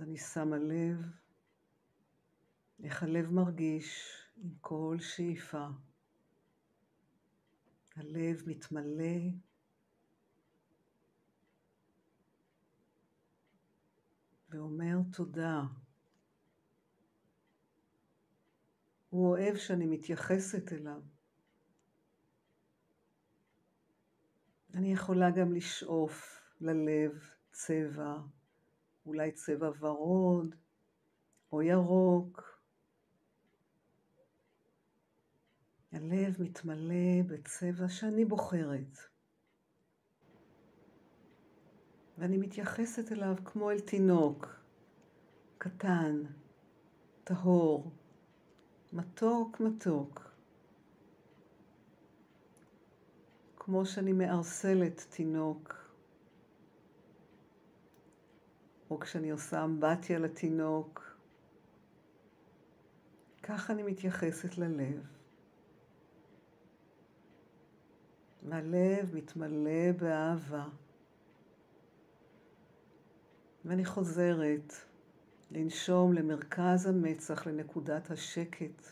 ואני שמה לב איך הלב מרגיש עם כל שאיפה. הלב מתמלא ואומר תודה. הוא אוהב שאני מתייחסת אליו. אני יכולה גם לשאוף ללב צבע, אולי צבע ורוד או ירוק. הלב מתמלא בצבע שאני בוחרת. ואני מתייחסת אליו כמו אל תינוק, קטן, טהור, מתוק מתוק. כמו שאני מארסלת תינוק, או כשאני עושה אמבטיה לתינוק, כך אני מתייחסת ללב. והלב מתמלא באהבה. ואני חוזרת לנשום למרכז המצח, לנקודת השקט,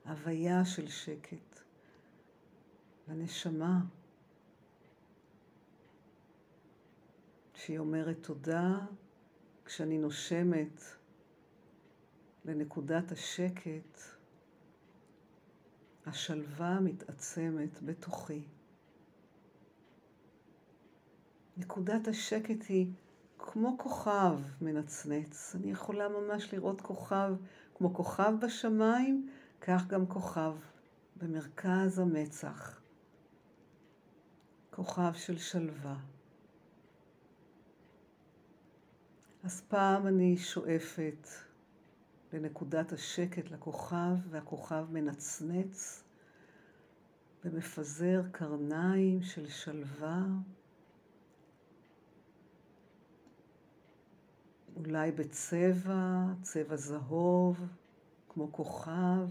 הוויה של שקט, לנשמה, שהיא אומרת תודה. כשאני נושמת לנקודת השקט, השלווה מתעצמת בתוכי. נקודת השקט היא כמו כוכב מנצנץ. אני יכולה ממש לראות כוכב, כמו כוכב בשמיים, כך גם כוכב במרכז המצח. כוכב של שלווה. אז פעם אני שואפת לנקודת השקט, לכוכב, והכוכב מנצנץ ומפזר קרניים של שלווה. אולי בצבע, צבע זהוב, כמו כוכב,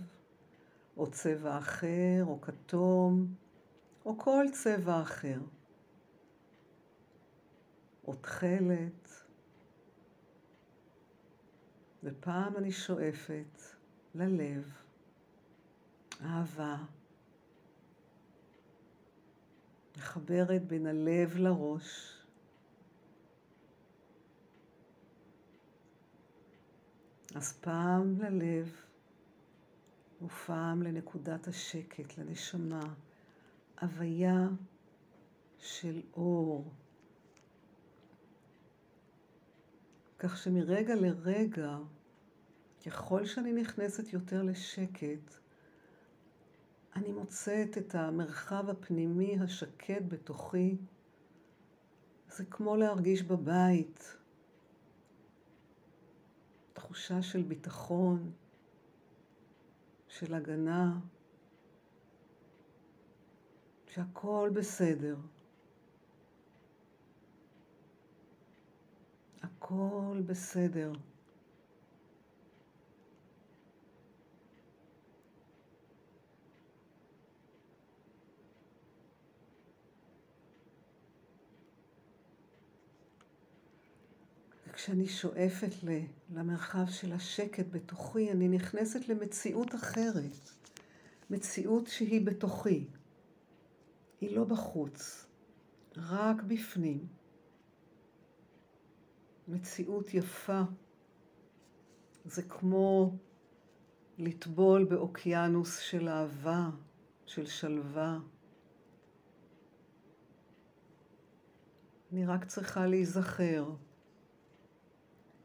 או צבע אחר, או כתום, או כל צבע אחר. או תכלת. ופעם אני שואפת ללב, אהבה, מחברת בין הלב לראש. אז פעם ללב, ופעם לנקודת השקט, לנשמה, הוויה של אור. כך שמרגע לרגע, ככל שאני נכנסת יותר לשקט, אני מוצאת את המרחב הפנימי השקט בתוכי. זה כמו להרגיש בבית. תחושה של ביטחון, של הגנה, שהכל בסדר. הכל בסדר. וכשאני שואפת למרחב של השקט בתוכי, אני נכנסת למציאות אחרת. מציאות שהיא בתוכי. היא לא בחוץ, רק בפנים. מציאות יפה. זה כמו לטבול באוקיינוס של אהבה, של שלווה. אני רק צריכה להיזכר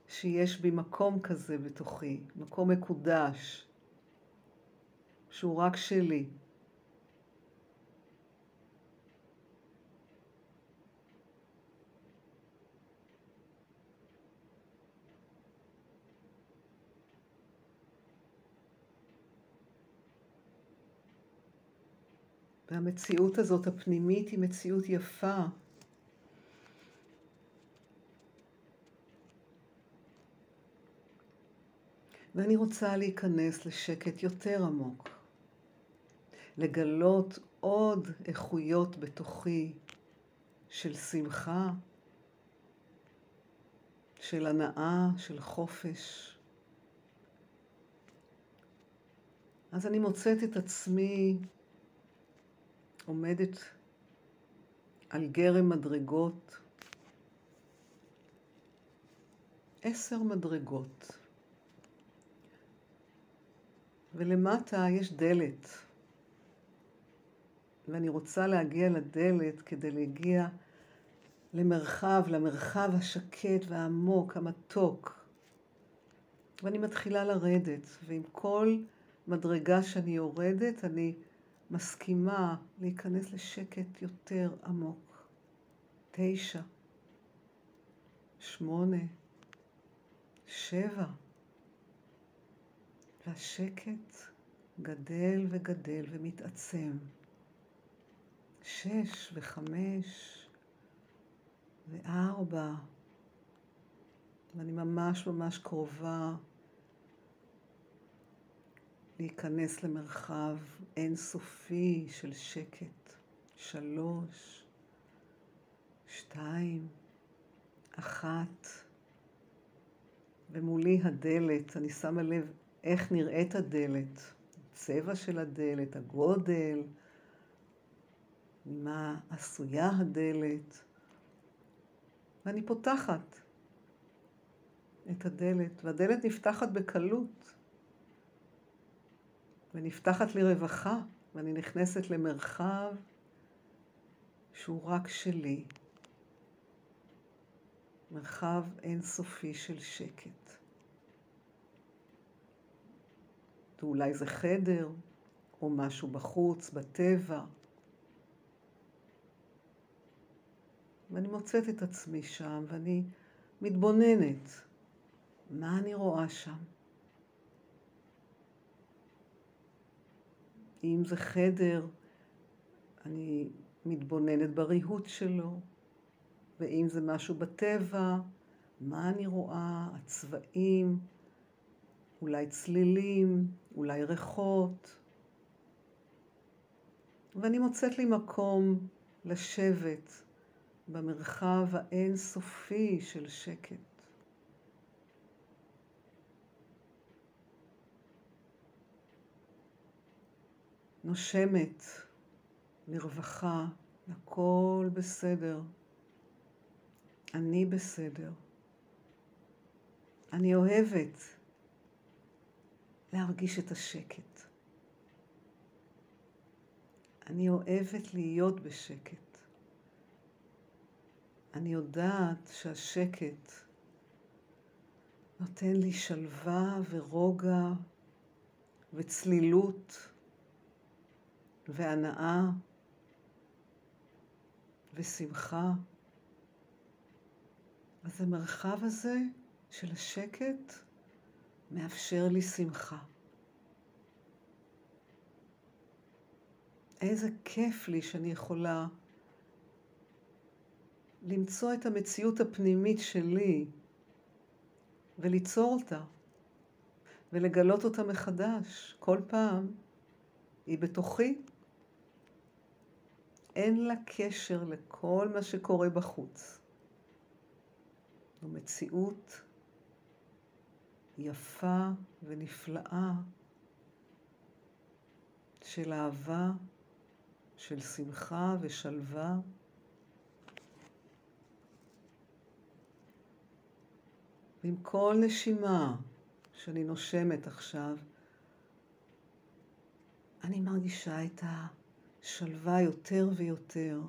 שיש בי מקום כזה בתוכי, מקום מקודש, שהוא רק שלי. והמציאות הזאת הפנימית היא מציאות יפה. ואני רוצה להיכנס לשקט יותר עמוק. לגלות עוד איכויות בתוכי של שמחה, של הנאה, של חופש. אז אני מוצאת את עצמי עומדת על גרם מדרגות, 10 מדרגות. ולמטה יש דלת. ואני רוצה להגיע לדלת כדי להגיע למרחב השקט והעמוק, המתוק. ואני מתחילה לרדת, ועם כל מדרגה שאני יורדת, אני מסכימה להיכנס לשקט יותר עמוק. 9, 8, 7. והשקט גדל וגדל ומתעצם. 6 ו5 ו4. ואני ממש קרובה להיכנס למרחב אינסופי של שקט. 3, 2, 1. ומולי הדלת, אני שמה לב איך נראית הדלת, הצבע של הדלת, הגודל, ממה עשויה הדלת. ואני פותחת את הדלת, והדלת נפתחת בקלות. ונפתחת לי רווחה, ואני נכנסת למרחב שהוא רק שלי. מרחב אינסופי של שקט. ואולי זה חדר, או משהו בחוץ, בטבע. ואני מוצאת את עצמי שם, ואני מתבוננת. מה אני רואה שם? אם זה חדר, אני מתבוננת בריהוט שלו. ואם זה משהו בטבע, מה אני רואה? הצבעים, אולי צלילים, אולי ריחות. ואני מוצאת לי מקום לשבת במרחב האינסופי של שקט. נושמת לרווחה, הכל בסדר. אני בסדר. אני אוהבת להרגיש את השקט. אני אוהבת להיות בשקט. אני יודעת שהשקט נותן לי שלווה ורוגע וצלילות והנאה ושמחה. אז המרחב הזה של השקט מאפשר לי שמחה. איזה כיף לי שאני יכולה למצוא את המציאות הפנימית שלי וליצור אותה ולגלות אותה מחדש. כל פעם היא בתוכי. אין לה קשר לכל מה שקורה בחוץ. זו מציאות יפה ונפלאה של אהבה, של שמחה ושלווה. ועם כל נשימה שאני נושמת עכשיו, אני מרגישה את השלווה יותר ויותר.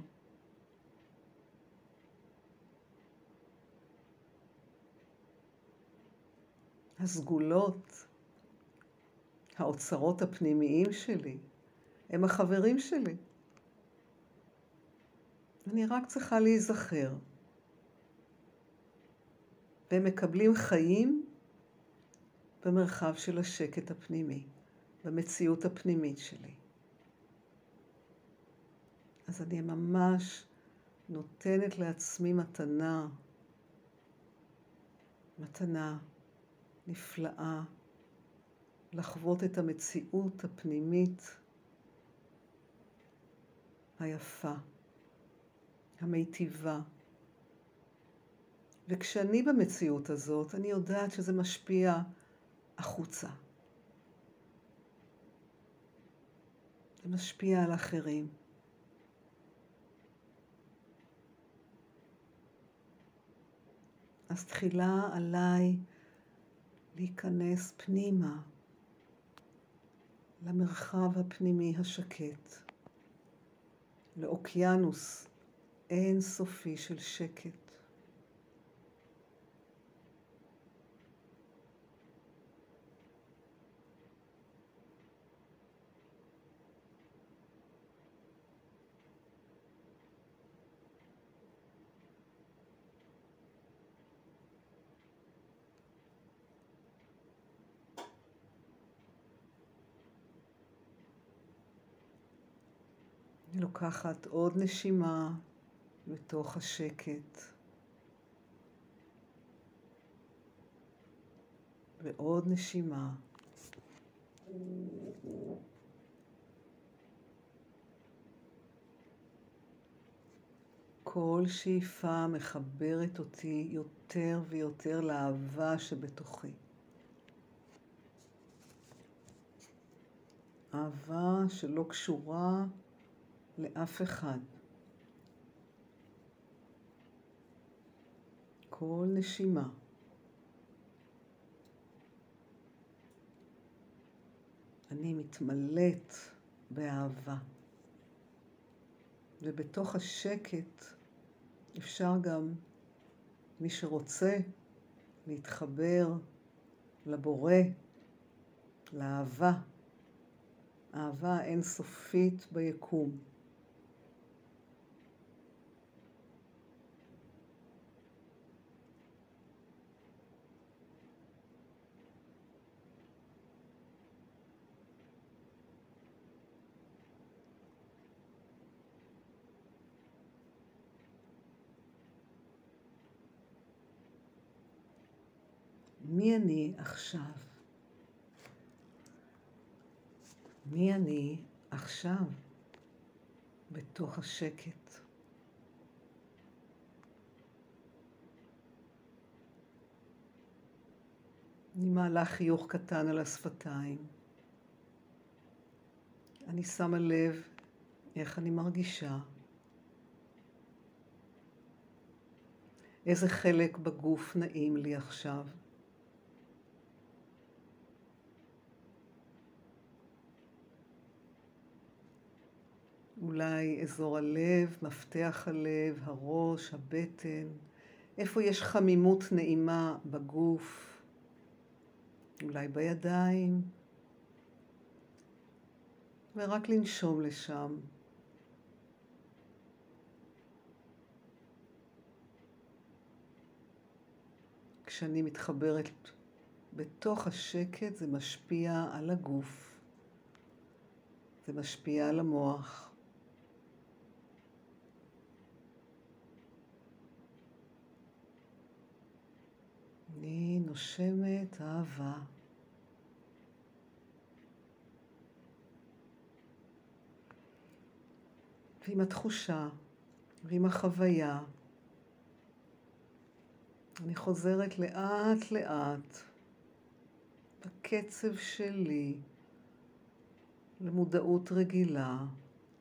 הסגולות, האוצרות הפנימיים שלי, הם החברים שלי. אני רק צריכה להיזכר. והם מקבלים חיים במרחב של השקט הפנימי, במציאות הפנימית שלי. אז אני ממש נותנת לעצמי מתנה נפלאה, לחוות את המציאות הפנימית היפה, המיטיבה, וכשאני במציאות הזאת, אני יודעת שזה משפיע החוצה. זה משפיע על אחרים. אז תחילה עליי להיכנס פנימה, למרחב הפנימי השקט, לאוקיינוס אינסופי של שקט. אני לוקחת עוד נשימה בתוך השקט, ועוד נשימה. כל שאיפה מחברת אותי יותר ויותר לאהבה שבתוכי. אהבה שלא קשורה לאף אחד. כל נשימה. אני מתמלאת באהבה. ובתוך השקט אפשר גם, מי שרוצה, להתחבר לבורא, לאהבה. אהבה אינסופית ביקום. מי אני עכשיו? מי אני עכשיו בתוך השקט? אני מעלה חיוך קטן על השפתיים. אני שמה לב איך אני מרגישה. איזה חלק בגוף נעים לי עכשיו. אולי אזור הלב, מפתח הלב, הראש, הבטן. איפה יש חמימות נעימה בגוף. אולי בידיים. ורק לנשום לשם. כשאני מתחברת בתוך השקט, זה משפיע על הגוף. זה משפיע על המוח. אני נושמת אהבה. ועם התחושה ועם החוויה, אני חוזרת לאט לאט, בקצב שלי, למודעות רגילה,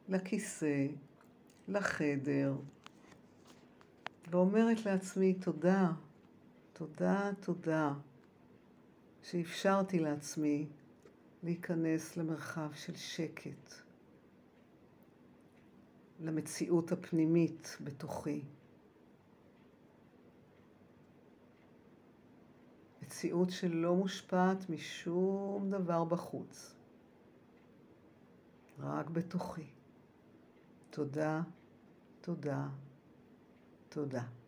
לכיסא, לחדר, ואומרת לעצמי תודה, תודה, תודה, שאפשרתי לעצמי להיכנס למרחב של שקט, למציאות הפנימית בתוכי. מציאות שלא מושפעת משום דבר בחוץ. רק בתוכי. תודה, תודה, תודה.